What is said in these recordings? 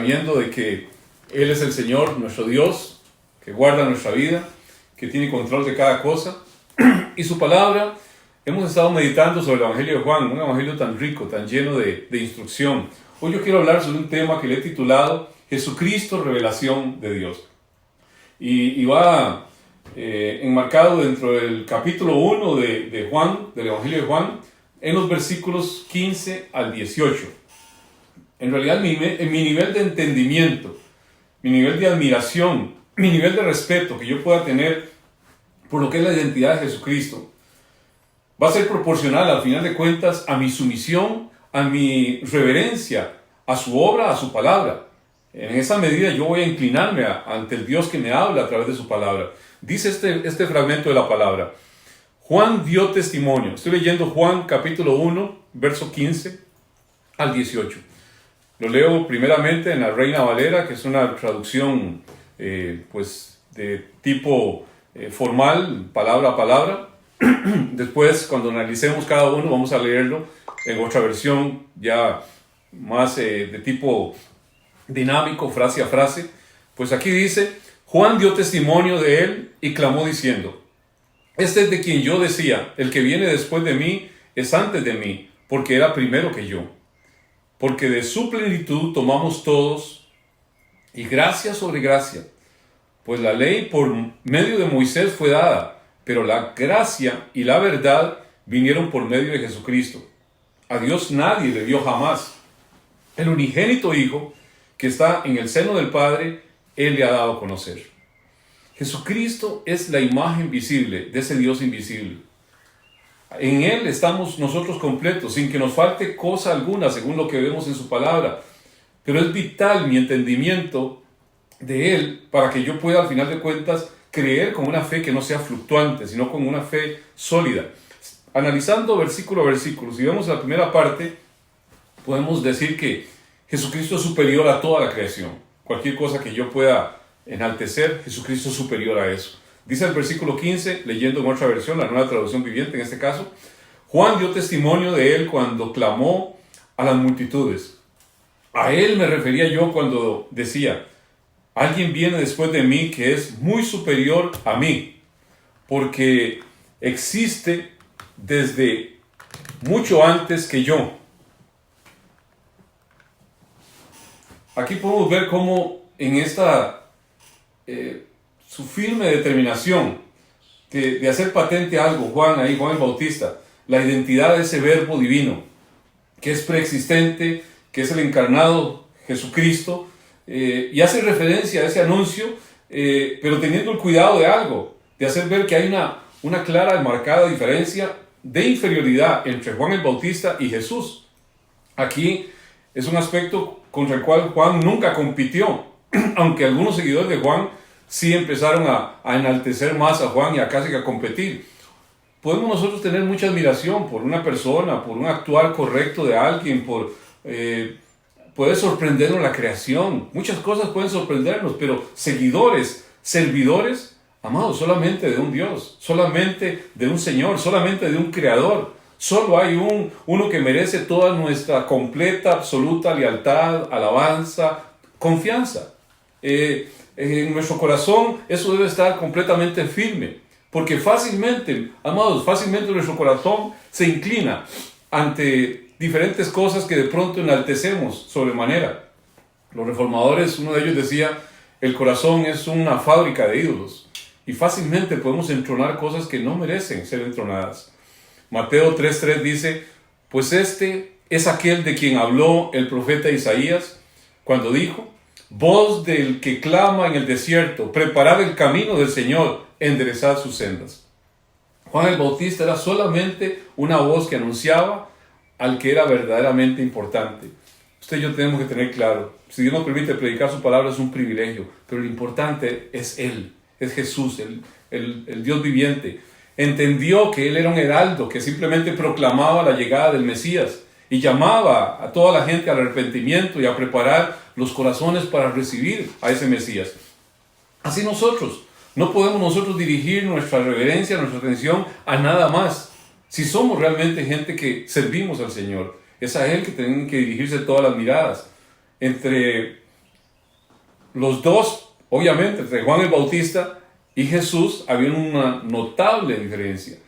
sabiendo de que Él es el Señor, nuestro Dios, que guarda nuestra vida, que tiene control de cada cosa. Y su palabra, hemos estado meditando sobre el Evangelio de Juan, un evangelio tan rico, tan lleno de instrucción. Hoy yo quiero hablar sobre un tema que le he titulado Jesucristo, revelación de Dios. Y va enmarcado dentro del capítulo 1 de Juan, del Evangelio de Juan, en los versículos 15 al 18. En realidad en mi nivel de entendimiento, mi nivel de admiración, mi nivel de respeto que yo pueda tener por lo que es la identidad de Jesucristo, va a ser proporcional al final de cuentas a mi sumisión, a mi reverencia, a su obra, a su palabra. En esa medida yo voy a inclinarme ante el Dios que me habla a través de su palabra. Dice este fragmento de la palabra: Juan dio testimonio. Estoy leyendo Juan capítulo 1, verso 15 al 18. Lo leo primeramente en la Reina Valera, que es una traducción de tipo formal, palabra a palabra. Después, cuando analicemos cada uno, vamos a leerlo en otra versión ya más de tipo dinámico, frase a frase. Pues aquí dice: Juan dio testimonio de él y clamó diciendo: este es de quien yo decía, el que viene después de mí es antes de mí, porque era primero que yo. Porque de su plenitud tomamos todos, y gracia sobre gracia. Pues la ley por medio de Moisés fue dada, pero la gracia y la verdad vinieron por medio de Jesucristo. A Dios nadie le dio jamás. El unigénito Hijo, que está en el seno del Padre, Él le ha dado a conocer. Jesucristo es la imagen visible de ese Dios invisible. En Él estamos nosotros completos, sin que nos falte cosa alguna, según lo que vemos en su palabra. Pero es vital mi entendimiento de Él para que yo pueda, al final de cuentas, creer con una fe que no sea fluctuante, sino con una fe sólida. Analizando versículo a versículo, si vemos la primera parte, podemos decir que Jesucristo es superior a toda la creación. Cualquier cosa que yo pueda enaltecer, Jesucristo es superior a eso. Dice el versículo 15, leyendo en otra versión, la Nueva Traducción Viviente en este caso: Juan dio testimonio de él cuando clamó a las multitudes. A él me refería yo cuando decía: alguien viene después de mí que es muy superior a mí, porque existe desde mucho antes que yo. Aquí podemos ver cómo en esta su firme determinación de hacer patente algo, Juan el Bautista, la identidad de ese verbo divino, que es preexistente, que es el encarnado Jesucristo, y hace referencia a ese anuncio, pero teniendo el cuidado de algo, de hacer ver que hay una clara y marcada diferencia de inferioridad entre Juan el Bautista y Jesús. Aquí es un aspecto contra el cual Juan nunca compitió, aunque algunos seguidores de Juan sí empezaron a enaltecer más a Juan y a casi a competir. Podemos nosotros tener mucha admiración por una persona, por un actuar correcto de alguien, puede sorprendernos la creación. Muchas cosas pueden sorprendernos, pero seguidores, servidores, amados, solamente de un Dios, solamente de un Señor, solamente de un Creador. Solo hay uno que merece toda nuestra completa, absoluta lealtad, alabanza, confianza. En nuestro corazón eso debe estar completamente firme, porque fácilmente, amados, fácilmente nuestro corazón se inclina ante diferentes cosas que de pronto enaltecemos sobremanera. Los reformadores, uno de ellos decía: el corazón es una fábrica de ídolos, y fácilmente podemos entronar cosas que no merecen ser entronadas. Mateo 3:3 dice: pues este es aquel de quien habló el profeta Isaías cuando dijo: voz del que clama en el desierto, preparad el camino del Señor, enderezad sus sendas. Juan el Bautista era solamente una voz que anunciaba al que era verdaderamente importante. Usted y yo tenemos que tener claro, si Dios nos permite predicar su palabra es un privilegio, pero lo importante es Él, es Jesús, el Dios viviente. Entendió que Él era un heraldo que simplemente proclamaba la llegada del Mesías y llamaba a toda la gente al arrepentimiento y a preparar los corazones para recibir a ese Mesías. Así nosotros, no podemos nosotros dirigir nuestra reverencia, nuestra atención a nada más. Si somos realmente gente que servimos al Señor, es a Él que tienen que dirigirse todas las miradas. Entre los dos, obviamente, entre Juan el Bautista y Jesús, había una notable diferencia.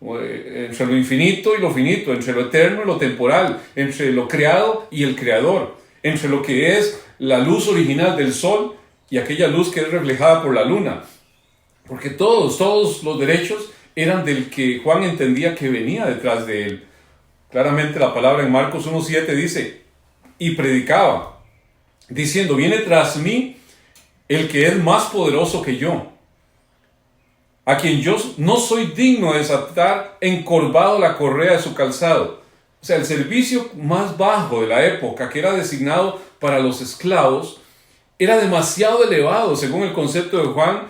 Entre lo infinito y lo finito, entre lo eterno y lo temporal, entre lo creado y el creador, entre lo que es la luz original del sol y aquella luz que es reflejada por la luna. Porque todos los derechos eran del que Juan entendía que venía detrás de él. Claramente la palabra en Marcos 1:7 dice, y predicaba, diciendo, viene tras mí el que es más poderoso que yo, a quien yo no soy digno de desatar encorvado la correa de su calzado. O sea, el servicio más bajo de la época, que era designado para los esclavos, era demasiado elevado, según el concepto de Juan.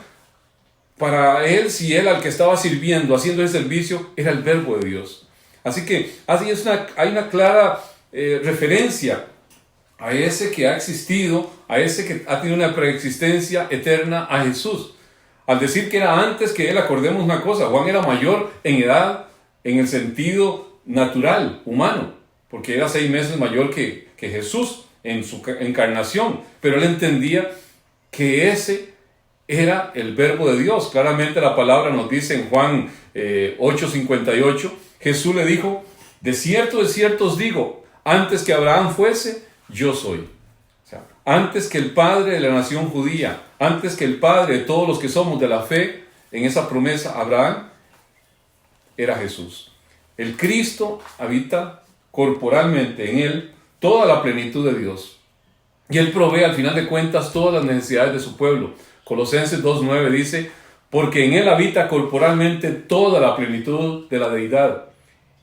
Para él, si él al que estaba sirviendo, haciendo el servicio, era el verbo de Dios. Así que hay una clara referencia a ese que ha existido, a ese que ha tenido una preexistencia eterna, a Jesús. Al decir que era antes que él, acordemos una cosa, Juan era mayor en edad, en el sentido natural, humano, porque era 6 meses mayor que Jesús en su encarnación, pero él entendía que ese era el verbo de Dios. Claramente la palabra nos dice en Juan 8:58, Jesús le dijo, de cierto os digo, antes que Abraham fuese, yo soy. O sea, antes que el padre de la nación judía, antes que el padre de todos los que somos de la fe, en esa promesa, Abraham, era Jesús. El Cristo habita corporalmente en él toda la plenitud de Dios. Y él provee al final de cuentas todas las necesidades de su pueblo. Colosenses 2:9 dice, porque en él habita corporalmente toda la plenitud de la deidad.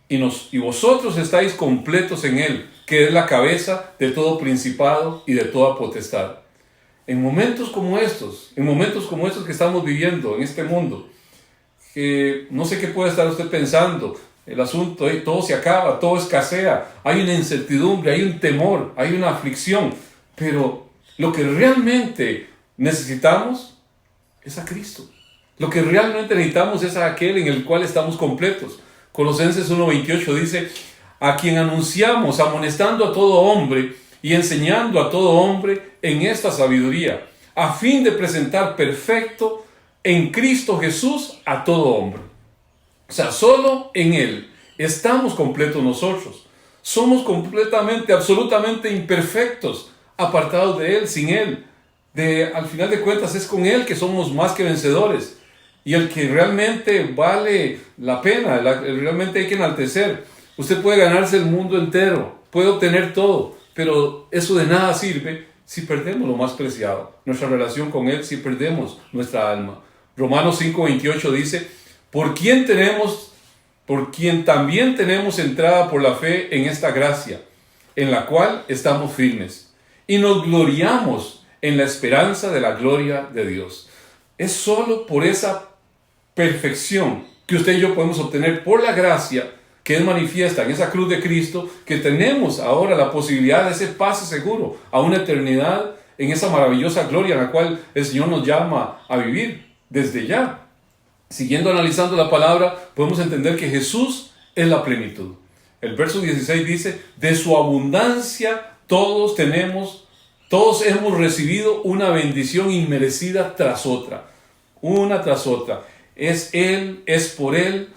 Y vosotros estáis completos en él, que es la cabeza de todo principado y de toda potestad. En momentos como estos que estamos viviendo en este mundo, que no sé qué puede estar usted pensando, el asunto, todo se acaba, todo escasea, hay una incertidumbre, hay un temor, hay una aflicción, pero lo que realmente necesitamos es a Cristo. Lo que realmente necesitamos es a aquel en el cual estamos completos. Colosenses 1:28 dice, a quien anunciamos, amonestando a todo hombre y enseñando a todo hombre en esta sabiduría, a fin de presentar perfecto en Cristo Jesús a todo hombre. O sea, solo en Él estamos completos nosotros. Somos completamente, absolutamente imperfectos, apartados de Él, sin Él. Al final de cuentas es con Él que somos más que vencedores. Y el que realmente vale la pena, realmente hay que enaltecer. Usted puede ganarse el mundo entero, puede obtener todo, pero eso de nada sirve si perdemos lo más preciado, nuestra relación con Él, si perdemos nuestra alma. Romanos 5:28 dice, por quien también tenemos entrada por la fe en esta gracia, en la cual estamos firmes, y nos gloriamos en la esperanza de la gloria de Dios. Es solo por esa perfección que usted y yo podemos obtener por la gracia que es manifiesta en esa cruz de Cristo, que tenemos ahora la posibilidad de ese pase seguro a una eternidad en esa maravillosa gloria en la cual el Señor nos llama a vivir desde ya. Siguiendo analizando la palabra, podemos entender que Jesús es la plenitud. El verso 16 dice, de su abundancia todos hemos recibido una bendición inmerecida tras otra, una tras otra. Es Él, es por Él,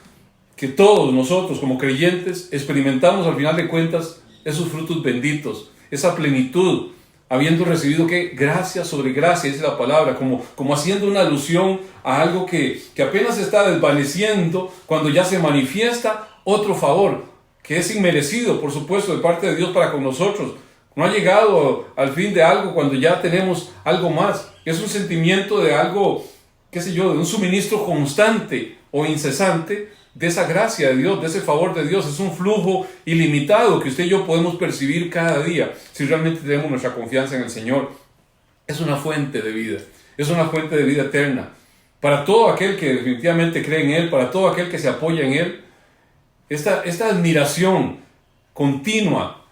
que todos nosotros como creyentes experimentamos al final de cuentas esos frutos benditos, esa plenitud, habiendo recibido que gracia sobre gracia, es la palabra, como haciendo una alusión a algo que apenas se está desvaneciendo cuando ya se manifiesta otro favor, que es inmerecido, por supuesto, de parte de Dios para con nosotros. No ha llegado al fin de algo cuando ya tenemos algo más. Es un sentimiento de algo, de un suministro constante o incesante de esa gracia de Dios, de ese favor de Dios. Es un flujo ilimitado que usted y yo podemos percibir cada día si realmente tenemos nuestra confianza en el Señor. Es una fuente de vida, es una fuente de vida eterna. Para todo aquel que definitivamente cree en Él, para todo aquel que se apoya en Él, esta admiración continua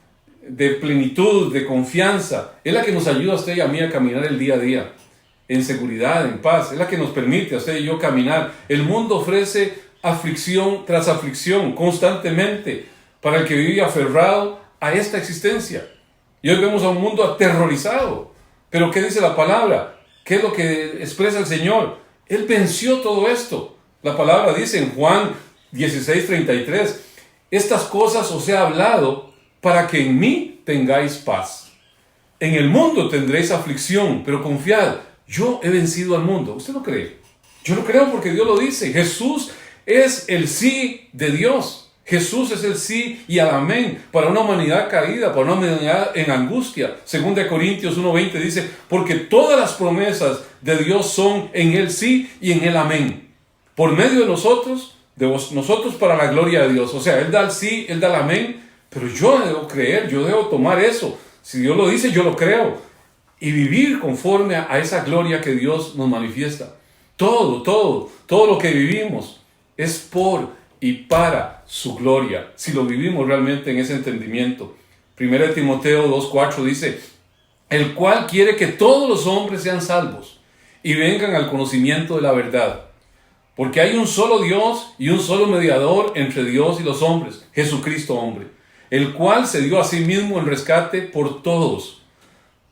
de plenitud, de confianza, es la que nos ayuda a usted y a mí a caminar el día a día, en seguridad, en paz. Es la que nos permite a usted y yo caminar. El mundo ofrece aflicción tras aflicción constantemente para el que vive aferrado a esta existencia. Y hoy vemos a un mundo aterrorizado Pero ¿qué dice la palabra? ¿Qué es lo que expresa el Señor? Él venció todo esto. La palabra dice en Juan 16:33, estas cosas os he hablado para que en mí tengáis paz. En el mundo tendréis aflicción, pero confiad, yo he vencido al mundo. ¿Usted lo cree? Yo lo creo porque Dios lo dice. Jesús es el sí de Dios. Jesús es el sí y el amén para una humanidad caída, para una humanidad en angustia. 2 Corintios 1:20 dice, porque todas las promesas de Dios son en el sí y en el amén. Por medio de nosotros para la gloria de Dios. O sea, Él da el sí, Él da el amén, pero yo debo creer, yo debo tomar eso. Si Dios lo dice, yo lo creo. Y vivir conforme a esa gloria que Dios nos manifiesta. Todo lo que vivimos es por y para su gloria, si lo vivimos realmente en ese entendimiento. 1 Timoteo 2:4 dice, el cual quiere que todos los hombres sean salvos y vengan al conocimiento de la verdad. Porque hay un solo Dios y un solo mediador entre Dios y los hombres, Jesucristo hombre, el cual se dio a sí mismo en rescate por todos,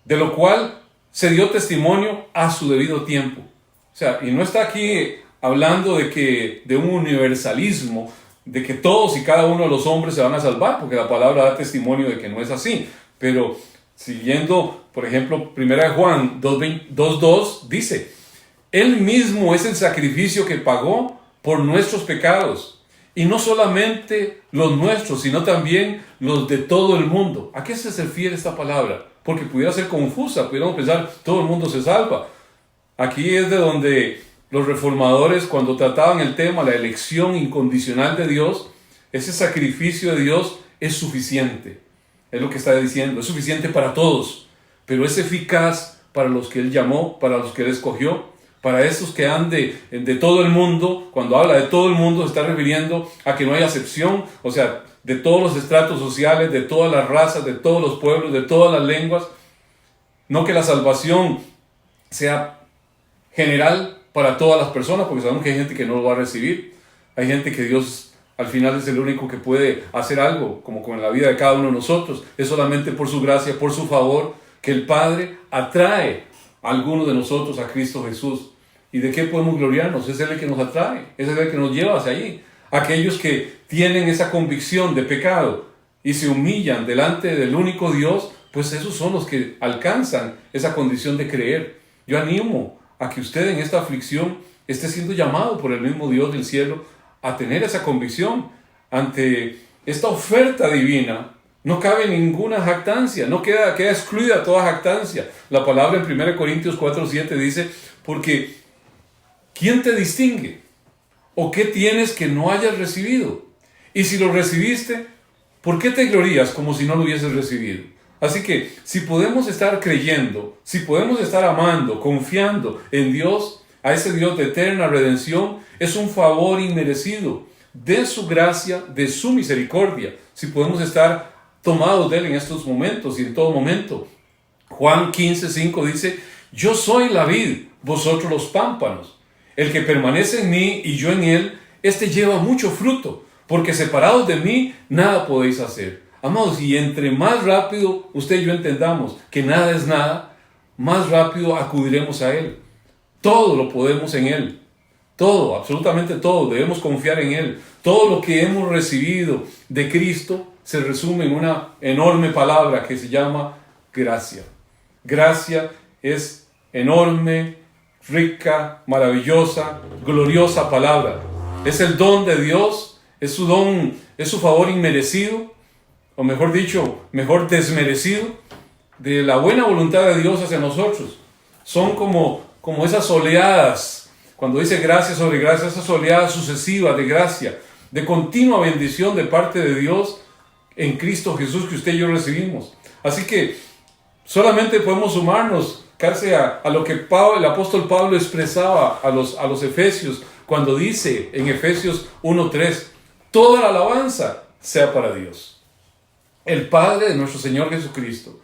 de lo cual se dio testimonio a su debido tiempo. O sea, y no está aquí hablando de un universalismo, de que todos y cada uno de los hombres se van a salvar, porque la palabra da testimonio de que no es así. Pero siguiendo, por ejemplo, 1 Juan 2:2 dice, Él mismo es el sacrificio que pagó por nuestros pecados, y no solamente los nuestros, sino también los de todo el mundo. ¿A qué se refiere esta palabra? Porque pudiera ser confusa, pudiéramos pensar, todo el mundo se salva. Aquí es de donde los reformadores, cuando trataban el tema, la elección incondicional de Dios, ese sacrificio de Dios es suficiente. Es lo que está diciendo, es suficiente para todos, pero es eficaz para los que Él llamó, para los que Él escogió, para esos que han de todo el mundo. Cuando habla de todo el mundo, se está refiriendo a que no hay acepción, o sea, de todos los estratos sociales, de todas las razas, de todos los pueblos, de todas las lenguas. No que la salvación sea general para todas las personas, porque sabemos que hay gente que no lo va a recibir. Hay gente que Dios al final es el único que puede hacer algo, como con la vida de cada uno de nosotros. Es solamente por su gracia, por su favor, que el Padre atrae a algunos de nosotros a Cristo Jesús. ¿Y de qué podemos gloriarnos? Es Él el que nos atrae, es Él el que nos lleva hacia allí. Aquellos que tienen esa convicción de pecado y se humillan delante del único Dios, pues esos son los que alcanzan esa condición de creer. Yo animo a que usted en esta aflicción esté siendo llamado por el mismo Dios del cielo a tener esa convicción. Ante esta oferta divina no cabe ninguna jactancia, no queda excluida toda jactancia. La palabra en 1 Corintios 4:7 dice, porque ¿quién te distingue? ¿O qué tienes que no hayas recibido? Y si lo recibiste, ¿por qué te glorías como si no lo hubieses recibido? Así que si podemos estar creyendo, si podemos estar amando, confiando en Dios, a ese Dios de eterna redención, es un favor inmerecido de su gracia, de su misericordia. Si podemos estar tomados de Él en estos momentos y en todo momento. Juan 15:5 dice, yo soy la vid, vosotros los pámpanos. El que permanece en mí y yo en él, este lleva mucho fruto, porque separados de mí nada podéis hacer. Amados, y entre más rápido usted y yo entendamos que nada es nada, más rápido acudiremos a Él. Todo lo podemos en Él. Todo, absolutamente todo, debemos confiar en Él. Todo lo que hemos recibido de Cristo se resume en una enorme palabra que se llama gracia. Gracia es enorme, rica, maravillosa, gloriosa palabra. Es el don de Dios, es su don, es su favor inmerecido, o mejor dicho, mejor desmerecido, de la buena voluntad de Dios hacia nosotros. Son como esas oleadas, cuando dice gracia sobre gracia, esas oleadas sucesivas de gracia, de continua bendición de parte de Dios en Cristo Jesús que usted y yo recibimos. Así que solamente podemos sumarnos casi a lo que el apóstol Pablo expresaba a los efesios, cuando dice en Efesios 1:3, toda la alabanza sea para Dios, el Padre de nuestro Señor Jesucristo,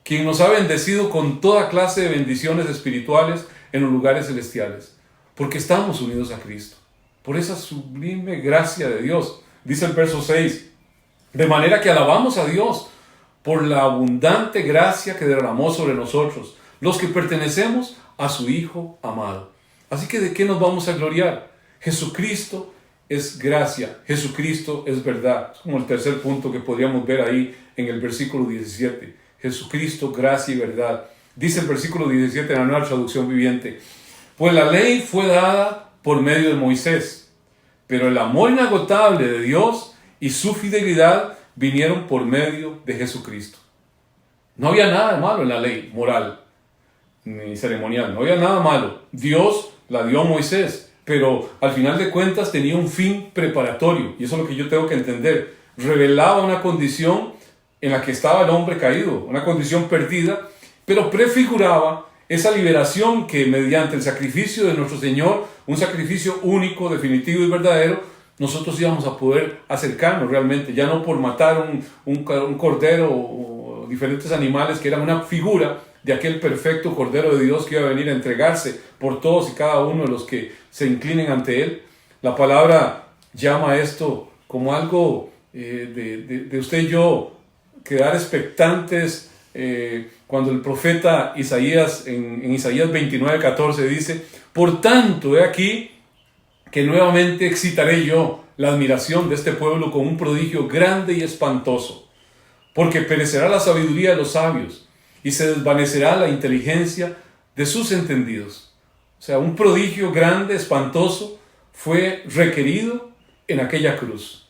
quien nos ha bendecido con toda clase de bendiciones espirituales en los lugares celestiales, porque estamos unidos a Cristo, por esa sublime gracia de Dios. Dice el verso 6, de manera que alabamos a Dios por la abundante gracia que derramó sobre nosotros, los que pertenecemos a su Hijo amado. Así que ¿de qué nos vamos a gloriar? Jesucristo es gracia, Jesucristo es verdad. Es como el tercer punto que podríamos ver ahí en el versículo 17. Jesucristo, gracia y verdad. Dice el versículo 17 en la Nueva Traducción Viviente: pues la ley fue dada por medio de Moisés, pero el amor inagotable de Dios y su fidelidad vinieron por medio de Jesucristo. No había nada de malo en la ley moral ni ceremonial, no había nada malo. Dios la dio a Moisés, pero al final de cuentas tenía un fin preparatorio, y eso es lo que yo tengo que entender. Revelaba una condición en la que estaba el hombre caído, una condición perdida, pero prefiguraba esa liberación que mediante el sacrificio de nuestro Señor, un sacrificio único, definitivo y verdadero, nosotros íbamos a poder acercarnos realmente, ya no por matar un cordero o diferentes animales que eran una figura de aquel perfecto Cordero de Dios que iba a venir a entregarse por todos y cada uno de los que se inclinen ante Él. La palabra llama esto como algo de usted y yo quedar expectantes cuando el profeta Isaías, en Isaías 29:14 dice: por tanto, he aquí que nuevamente excitaré yo la admiración de este pueblo con un prodigio grande y espantoso, porque perecerá la sabiduría de los sabios y se desvanecerá la inteligencia de sus entendidos. O sea, un prodigio grande, espantoso, fue requerido en aquella cruz,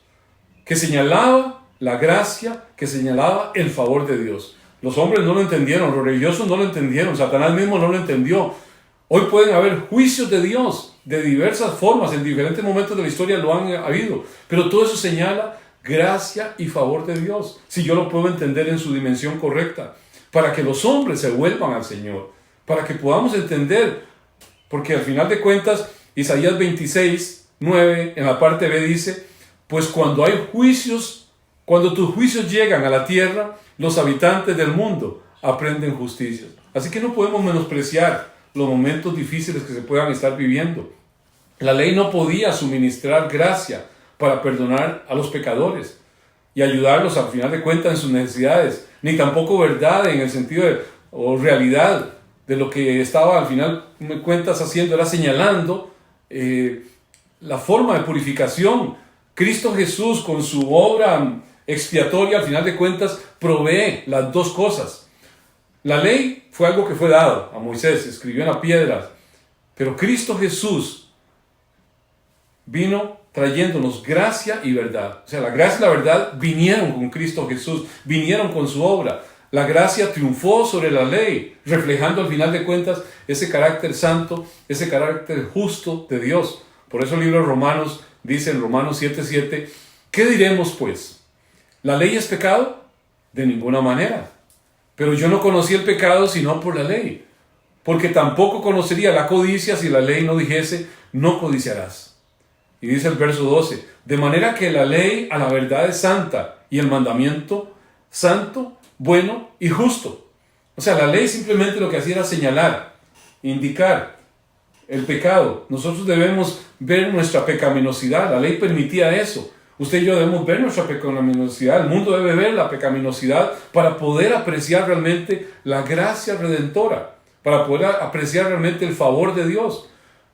que señalaba la gracia, que señalaba el favor de Dios. Los hombres no lo entendieron, los religiosos no lo entendieron, Satanás mismo no lo entendió. Hoy pueden haber juicios de Dios de diversas formas, en diferentes momentos de la historia lo han habido, pero todo eso señala gracia y favor de Dios, si yo lo puedo entender en su dimensión correcta, para que los hombres se vuelvan al Señor, para que podamos entender, porque al final de cuentas, Isaías 26:9 en la parte B dice: pues cuando hay juicios, cuando tus juicios llegan a la tierra, los habitantes del mundo aprenden justicia. Así que no podemos menospreciar los momentos difíciles que se puedan estar viviendo. La ley no podía suministrar gracia para perdonar a los pecadores y ayudarlos al final de cuentas en sus necesidades, ni tampoco verdad en el sentido o realidad de lo que estaba al final de cuentas haciendo, era señalando la forma de purificación. Cristo Jesús, con su obra expiatoria, al final de cuentas provee las dos cosas. La ley fue algo que fue dado a Moisés, escribió en la piedra, pero Cristo Jesús vino trayéndonos gracia y verdad. O sea, la gracia y la verdad vinieron con Cristo Jesús, vinieron con su obra. La gracia triunfó sobre la ley, reflejando al final de cuentas ese carácter santo, ese carácter justo de Dios. Por eso el libro de Romanos dice en Romanos 7:7, ¿qué diremos pues? ¿La ley es pecado? De ninguna manera. Pero yo no conocí el pecado sino por la ley, porque tampoco conocería la codicia si la ley no dijese, no codiciarás. Y dice el verso 12, de manera que la ley a la verdad es santa y el mandamiento santo, bueno y justo. O sea, la ley simplemente lo que hacía era señalar, indicar el pecado. Nosotros debemos ver nuestra pecaminosidad, la ley permitía eso. Usted y yo debemos ver nuestra pecaminosidad, el mundo debe ver la pecaminosidad para poder apreciar realmente la gracia redentora, para poder apreciar realmente el favor de Dios.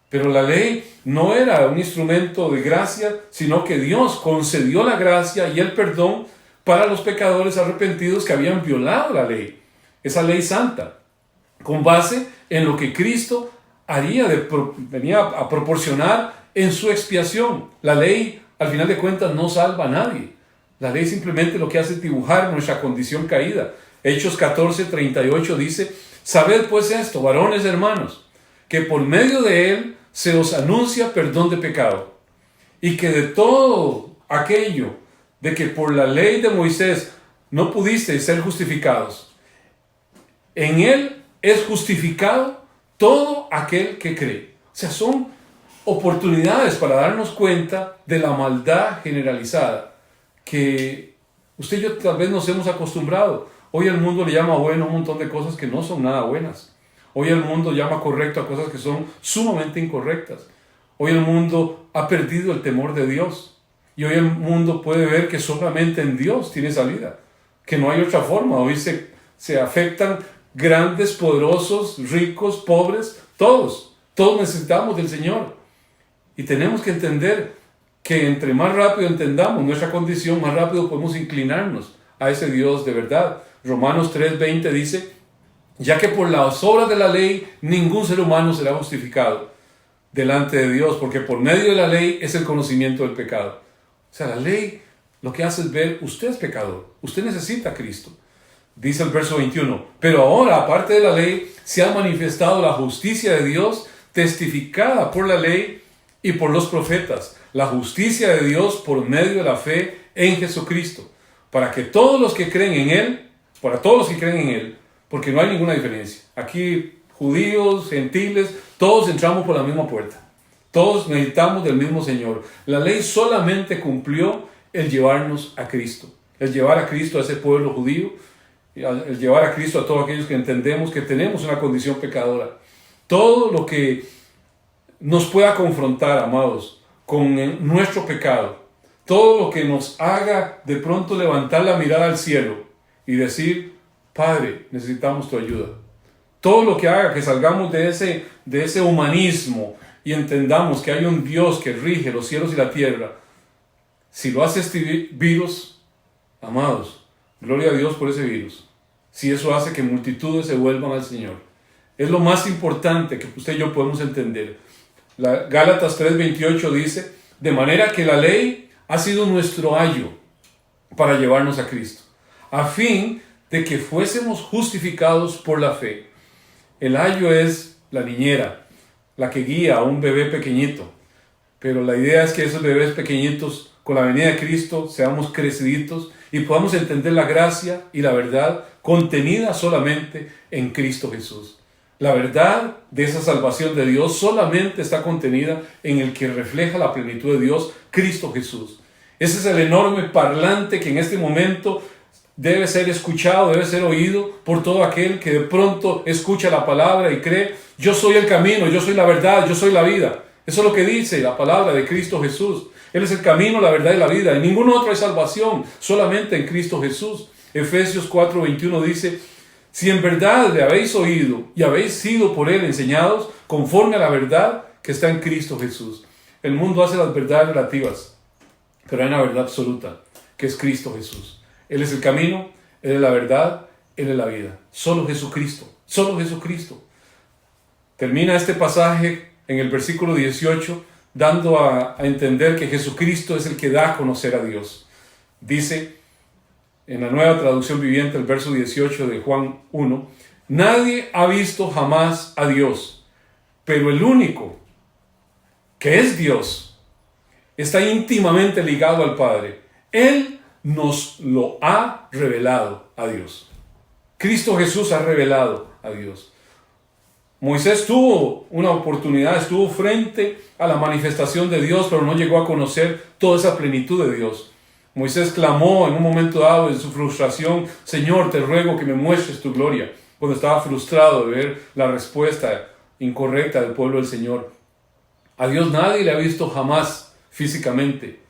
Pero la ley no era un instrumento de gracia, sino que Dios concedió la gracia y el perdón para los pecadores arrepentidos que habían violado la ley, esa ley santa, con base en lo que Cristo venía a proporcionar en su expiación. La ley, al final de cuentas, no salva a nadie. La ley simplemente lo que hace es dibujar nuestra condición caída. Hechos 14:38 dice, sabed pues esto, varones hermanos, que por medio de él se os anuncia perdón de pecado, y que de todo aquello de que por la ley de Moisés no pudisteis ser justificados, en él es justificado todo aquel que cree. O sea, son oportunidades para darnos cuenta de la maldad generalizada que usted y yo tal vez nos hemos acostumbrado. Hoy el mundo le llama bueno a un montón de cosas que no son nada buenas. Hoy el mundo llama correcto a cosas que son sumamente incorrectas. Hoy el mundo ha perdido el temor de Dios. Y hoy el mundo puede ver que solamente en Dios tiene salida, que no hay otra forma. Hoy se afectan grandes, poderosos, ricos, pobres, todos necesitamos del Señor. Y tenemos que entender que entre más rápido entendamos nuestra condición, más rápido podemos inclinarnos a ese Dios de verdad. Romanos 3:20 dice, ya que por las obras de la ley ningún ser humano será justificado delante de Dios, porque por medio de la ley es el conocimiento del pecado. O sea, la ley lo que hace es ver, usted es pecador, usted necesita a Cristo. Dice el verso 21, pero ahora, aparte de la ley, se ha manifestado la justicia de Dios, testificada por la ley y por los profetas, la justicia de Dios por medio de la fe en Jesucristo, para que todos los que creen en Él, para todos los que creen en Él, porque no hay ninguna diferencia. Aquí, judíos, gentiles, todos entramos por la misma puerta. Todos necesitamos del mismo Señor. La ley solamente cumplió el llevarnos a Cristo, el llevar a Cristo a ese pueblo judío, el llevar a Cristo a todos aquellos que entendemos que tenemos una condición pecadora. Todo lo que nos pueda confrontar, amados, con nuestro pecado, todo lo que nos haga de pronto levantar la mirada al cielo y decir, Padre, necesitamos tu ayuda. Todo lo que haga que salgamos de ese humanismo y entendamos que hay un Dios que rige los cielos y la tierra. Si lo hace este virus, amados, gloria a Dios por ese virus. Si eso hace que multitudes se vuelvan al Señor. Es lo más importante que usted y yo podemos entender. Gálatas 3:28 dice, de manera que la ley ha sido nuestro ayo para llevarnos a Cristo, a fin de que fuésemos justificados por la fe. El ayo es la niñera, la que guía a un bebé pequeñito. Pero la idea es que esos bebés pequeñitos, con la venida de Cristo, seamos creciditos y podamos entender la gracia y la verdad contenida solamente en Cristo Jesús. La verdad de esa salvación de Dios solamente está contenida en el que refleja la plenitud de Dios, Cristo Jesús. Ese es el enorme parlante que en este momento debe ser escuchado, debe ser oído por todo aquel que de pronto escucha la palabra y cree, yo soy el camino, yo soy la verdad, yo soy la vida. Eso es lo que dice la palabra de Cristo Jesús. Él es el camino, la verdad y la vida. En ningún otro hay salvación, solamente en Cristo Jesús. Efesios 4:21 dice, si en verdad le habéis oído y habéis sido por Él enseñados conforme a la verdad que está en Cristo Jesús. El mundo hace las verdades relativas, pero hay una verdad absoluta, que es Cristo Jesús. Él es el camino, Él es la verdad, Él es la vida. Solo Jesucristo, solo Jesucristo. Termina este pasaje en el versículo 18, dando a entender que Jesucristo es el que da a conocer a Dios. Dice, en la Nueva Traducción Viviente, el verso 18 de Juan 1, nadie ha visto jamás a Dios, pero el único, que es Dios, está íntimamente ligado al Padre. Él nos lo ha revelado a Dios. Cristo Jesús ha revelado a Dios. Moisés tuvo una oportunidad, estuvo frente a la manifestación de Dios, pero no llegó a conocer toda esa plenitud de Dios. Moisés clamó en un momento dado en su frustración, Señor, te ruego que me muestres tu gloria, cuando estaba frustrado de ver la respuesta incorrecta del pueblo del Señor. A Dios nadie le ha visto jamás físicamente.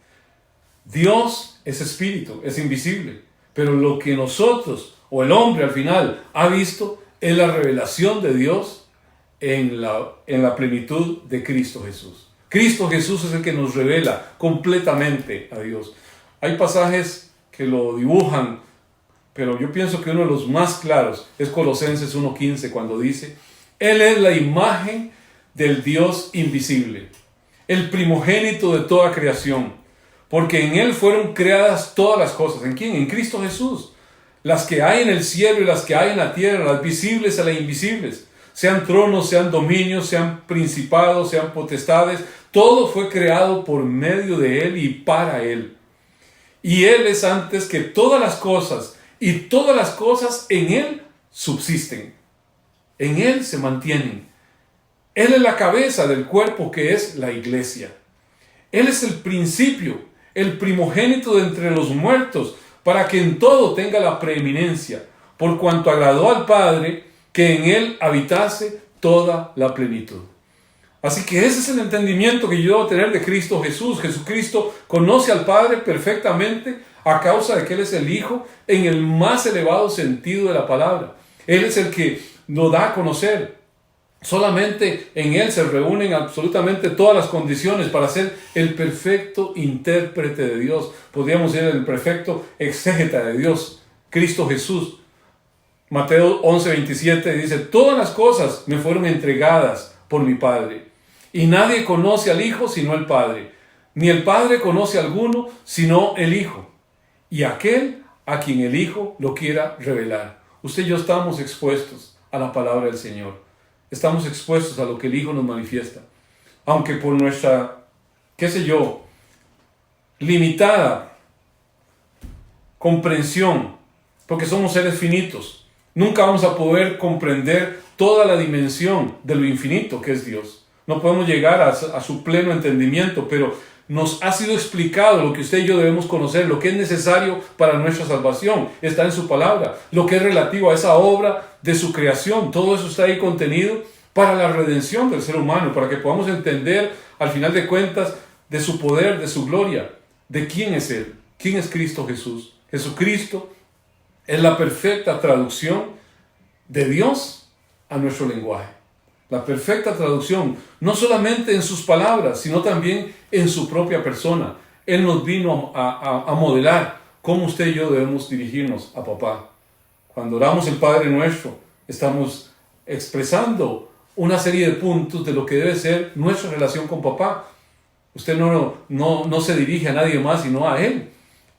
Dios es espíritu, es invisible, pero lo que nosotros, o el hombre al final, ha visto es la revelación de Dios en la plenitud de Cristo Jesús. Cristo Jesús es el que nos revela completamente a Dios. Hay pasajes que lo dibujan, pero yo pienso que uno de los más claros es Colosenses 1:15, cuando dice, Él es la imagen del Dios invisible, el primogénito de toda creación, porque en Él fueron creadas todas las cosas. ¿En quién? En Cristo Jesús. Las que hay en el cielo y las que hay en la tierra, las visibles y las invisibles, sean tronos, sean dominios, sean principados, sean potestades, todo fue creado por medio de Él y para Él. Y Él es antes que todas las cosas, y todas las cosas en Él subsisten. En Él se mantienen. Él es la cabeza del cuerpo que es la iglesia. Él es el principio, el primogénito de entre los muertos, para que en todo tenga la preeminencia, por cuanto agradó al Padre que en Él habitase toda la plenitud. Así que ese es el entendimiento que yo debo tener de Cristo Jesús. Jesucristo conoce al Padre perfectamente a causa de que Él es el Hijo en el más elevado sentido de la palabra. Él es el que nos da a conocer. Solamente en Él se reúnen absolutamente todas las condiciones para ser el perfecto intérprete de Dios. Podríamos ser el perfecto exégeta de Dios, Cristo Jesús. Mateo 11:27 dice: todas las cosas me fueron entregadas por mi Padre, y nadie conoce al Hijo sino el Padre, ni el Padre conoce a alguno sino el Hijo, y aquel a quien el Hijo lo quiera revelar. Usted y yo estamos expuestos a la palabra del Señor. Estamos expuestos a lo que el Hijo nos manifiesta. Aunque por nuestra, limitada comprensión, porque somos seres finitos, nunca vamos a poder comprender toda la dimensión de lo infinito que es Dios. No podemos llegar a su pleno entendimiento, pero nos ha sido explicado lo que usted y yo debemos conocer, lo que es necesario para nuestra salvación, está en su palabra, lo que es relativo a esa obra de su creación, todo eso está ahí contenido para la redención del ser humano, para que podamos entender al final de cuentas de su poder, de su gloria, de quién es Él, quién es Cristo Jesús. Jesucristo es la perfecta traducción de Dios a nuestro lenguaje. La perfecta traducción, no solamente en sus palabras, sino también en su propia persona. Él nos vino a modelar cómo usted y yo debemos dirigirnos a papá. Cuando oramos el Padre Nuestro, estamos expresando una serie de puntos de lo que debe ser nuestra relación con papá. Usted no se dirige a nadie más sino a Él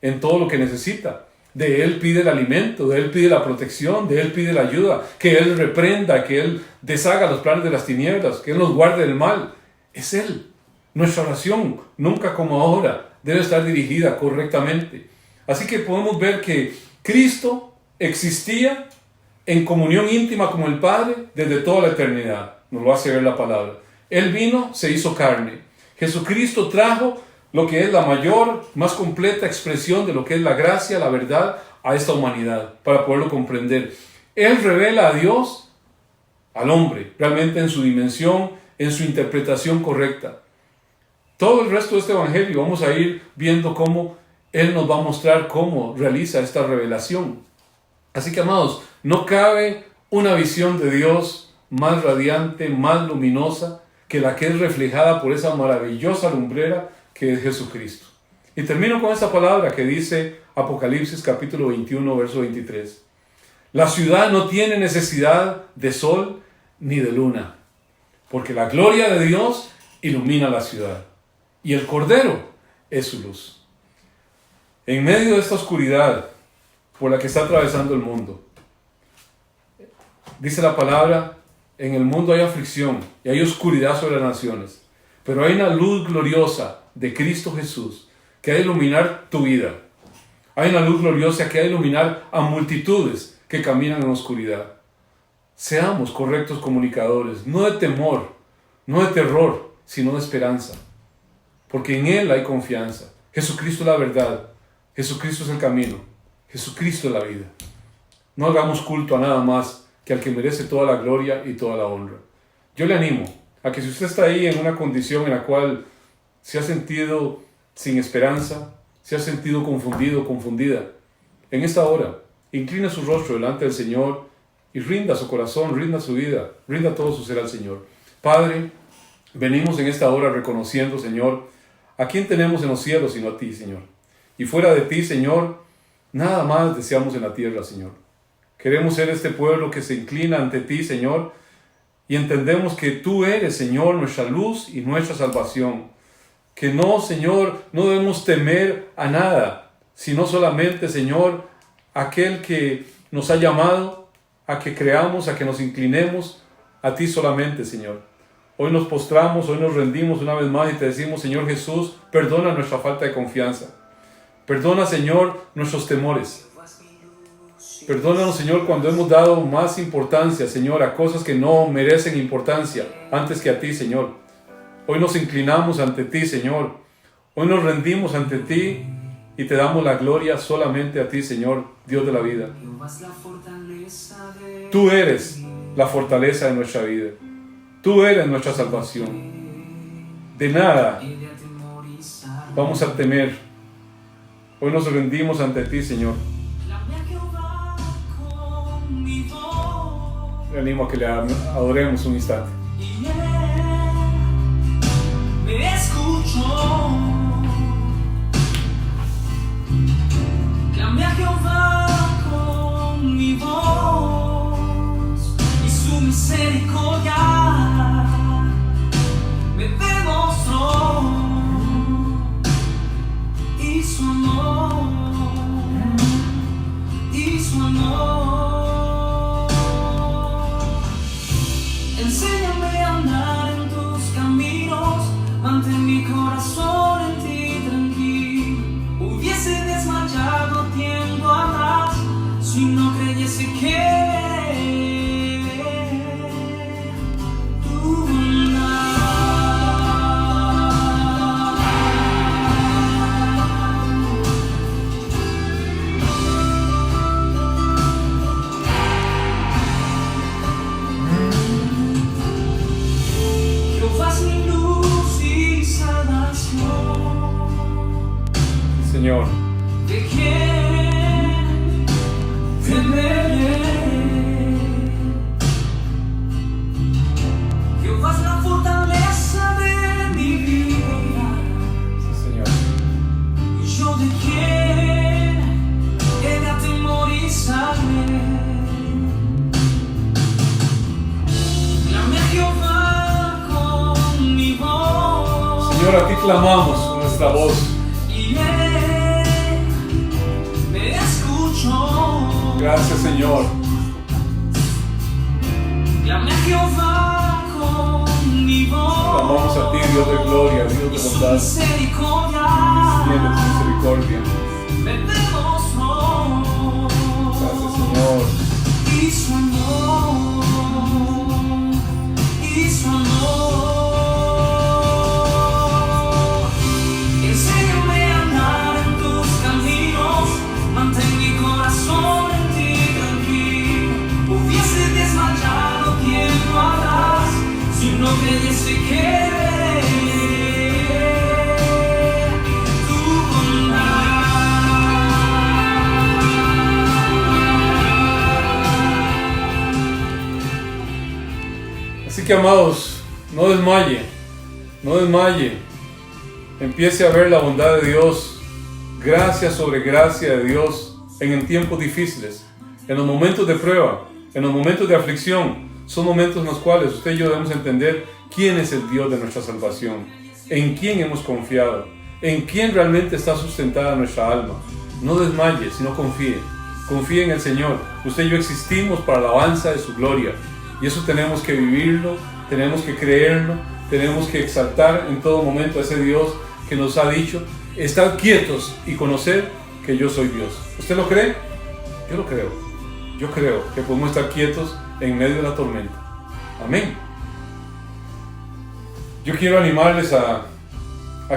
en todo lo que necesita. De Él pide el alimento, de Él pide la protección, de Él pide la ayuda, que Él reprenda, que Él deshaga los planes de las tinieblas, que Él nos guarde del mal. Es Él. Nuestra oración, nunca como ahora, debe estar dirigida correctamente. Así que podemos ver que Cristo existía en comunión íntima con el Padre desde toda la eternidad. Nos lo hace ver la palabra. Él vino, se hizo carne. Jesucristo trajo lo que es la mayor, más completa expresión de lo que es la gracia, la verdad a esta humanidad, para poderlo comprender. Él revela a Dios, al hombre, realmente en su dimensión, en su interpretación correcta. Todo el resto de este evangelio vamos a ir viendo cómo Él nos va a mostrar cómo realiza esta revelación. Así que, amados, no cabe una visión de Dios más radiante, más luminosa, que la que es reflejada por esa maravillosa lumbrera que es Jesucristo. Y termino con esta palabra que dice Apocalipsis capítulo 21, verso 23. La ciudad no tiene necesidad de sol ni de luna, porque la gloria de Dios ilumina la ciudad, y el Cordero es su luz. En medio de esta oscuridad por la que está atravesando el mundo, dice la palabra, en el mundo hay aflicción y hay oscuridad sobre las naciones, pero hay una luz gloriosa de Cristo Jesús que ha de iluminar tu vida. Hay una luz gloriosa que ha de iluminar a multitudes que caminan en oscuridad. Seamos correctos comunicadores, no de temor, no de terror, sino de esperanza, porque en Él hay confianza. Jesucristo es la verdad, Jesucristo es el camino, Jesucristo es la vida. No hagamos culto a nada más que al que merece toda la gloria y toda la honra. Yo le animo a que si usted está ahí en una condición en la cual se ha sentido sin esperanza, se ha sentido confundido o confundida, en esta hora, incline su rostro delante del Señor y rinda su corazón, rinda su vida, rinda todo su ser al Señor. Padre, venimos en esta hora reconociendo, Señor, a quién tenemos en los cielos sino a ti, Señor. Y fuera de ti, Señor, nada más deseamos en la tierra, Señor. Queremos ser este pueblo que se inclina ante ti, Señor, y entendemos que tú eres, Señor, nuestra luz y nuestra salvación. Que no, Señor, no debemos temer a nada, sino solamente, Señor, aquel que nos ha llamado a que creamos, a que nos inclinemos a ti solamente, Señor. Hoy nos postramos, hoy nos rendimos una vez más y te decimos, Señor Jesús, perdona nuestra falta de confianza. Perdona, Señor, nuestros temores. Perdónanos, Señor, cuando hemos dado más importancia, Señor, a cosas que no merecen importancia antes que a ti, Señor. Hoy nos inclinamos ante ti, Señor. Hoy nos rendimos ante ti y te damos la gloria solamente a ti, Señor, Dios de la vida. Tú eres la fortaleza de nuestra vida. Tú eres nuestra salvación. De nada vamos a temer. Hoy nos rendimos ante ti, Señor. Mi voz Le animo a que le adoremos un instante. Y Él me escuchó. Clamé a Jehová con mi voz y su misericordia me demostró y su amor, y su amor. Enséñame a andar en tus caminos, mantén mi corazón en ti tranquilo. Hubiese desmayado tiempo atrás si no creyese que tu bondad. Jehová es mi luz y salvación. Señor, ¿De quién temeré? Jehová es la fortaleza de mi vida. sí, Señor. ¿Y yo de quién he de atemorizarme? Clamé a Jehová con mi voz. Señor, a ti clamamos nuestra voz. Y Él me escuchó. Gracias, Señor. Clamé a Jehová con mi voz. Clamamos a ti, Dios de gloria, Dios Y de su bondad. misericordia Tiene tu misericordia. me demostró. Gracias, Señor. Y su amor, y su amor. Enséñame a andar en tus caminos, mantén mi corazón en ti tranquilo. Hubiese desmayado tiempo atrás si no creyese que tu bondad. Así que, amados, no desmaye, no desmaye. Empiece a ver la bondad de Dios, gracia sobre gracia de Dios en tiempos difíciles, en los momentos de prueba, en los momentos de aflicción. Son momentos en los cuales usted y yo debemos entender quién es el Dios de nuestra salvación, en quién hemos confiado, en quién realmente está sustentada nuestra alma. No desmaye, sino confíe. Confíe en el Señor. Usted y yo existimos para la alabanza de su gloria. Y eso tenemos que vivirlo, tenemos que creerlo, tenemos que exaltar en todo momento a ese Dios que nos ha dicho, estad quietos y conocer que yo soy Dios. ¿Usted lo cree? Yo lo creo. Yo creo que podemos estar quietos en medio de la tormenta. Amén. Yo quiero animarles a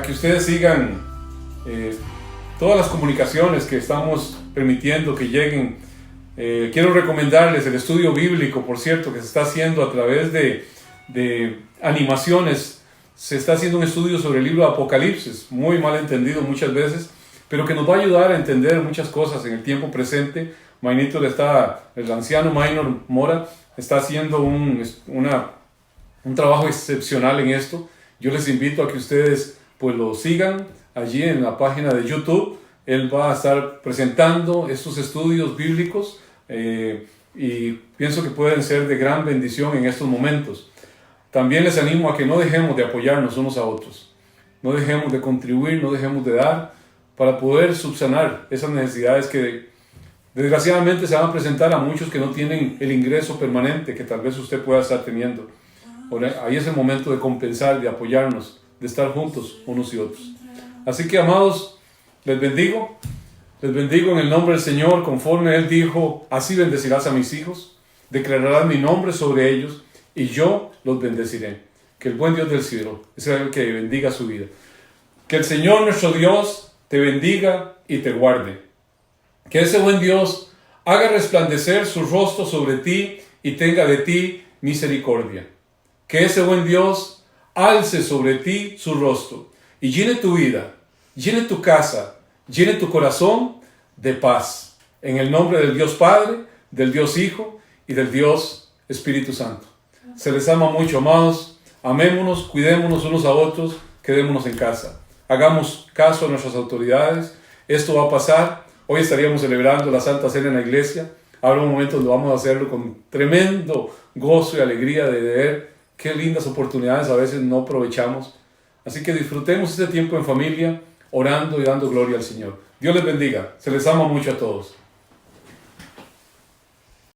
que ustedes sigan todas las comunicaciones que estamos permitiendo que lleguen. Quiero recomendarles el estudio bíblico, por cierto, que se está haciendo a través de animaciones. Se está haciendo un estudio sobre el libro de Apocalipsis, muy mal entendido muchas veces, pero que nos va a ayudar a entender muchas cosas en el tiempo presente. El anciano Minor Mora está haciendo un trabajo excepcional en esto. Yo les invito a que ustedes pues lo sigan allí en la página de YouTube. Él va a estar presentando estos estudios bíblicos y pienso que pueden ser de gran bendición en estos momentos. También les animo a que no dejemos de apoyarnos unos a otros. No dejemos de contribuir, no dejemos de dar para poder subsanar esas necesidades que desgraciadamente se van a presentar a muchos que no tienen el ingreso permanente que tal vez usted pueda estar teniendo. Ahí es el momento de compensar, de apoyarnos, de estar juntos unos y otros. Así que, amados, les bendigo en el nombre del Señor, conforme Él dijo, así bendecirás a mis hijos, declararás mi nombre sobre ellos y yo los bendeciré. Que el buen Dios del cielo sea el que bendiga su vida. Que el Señor nuestro Dios te bendiga y te guarde. Que ese buen Dios haga resplandecer su rostro sobre ti y tenga de ti misericordia. Que ese buen Dios alce sobre ti su rostro y llene tu vida, llene tu casa, llene tu corazón de paz. En el nombre del Dios Padre, del Dios Hijo y del Dios Espíritu Santo. Se les ama mucho, amados. Amémonos, cuidémonos unos a otros, quedémonos en casa. Hagamos caso a nuestras autoridades. Esto va a pasar. Hoy estaríamos celebrando la Santa Cena en la iglesia. Habrá un momento donde vamos a hacerlo con tremendo gozo y alegría de ver qué lindas oportunidades a veces no aprovechamos. Así que disfrutemos este tiempo en familia, orando y dando gloria al Señor. Dios les bendiga. Se les ama mucho a todos.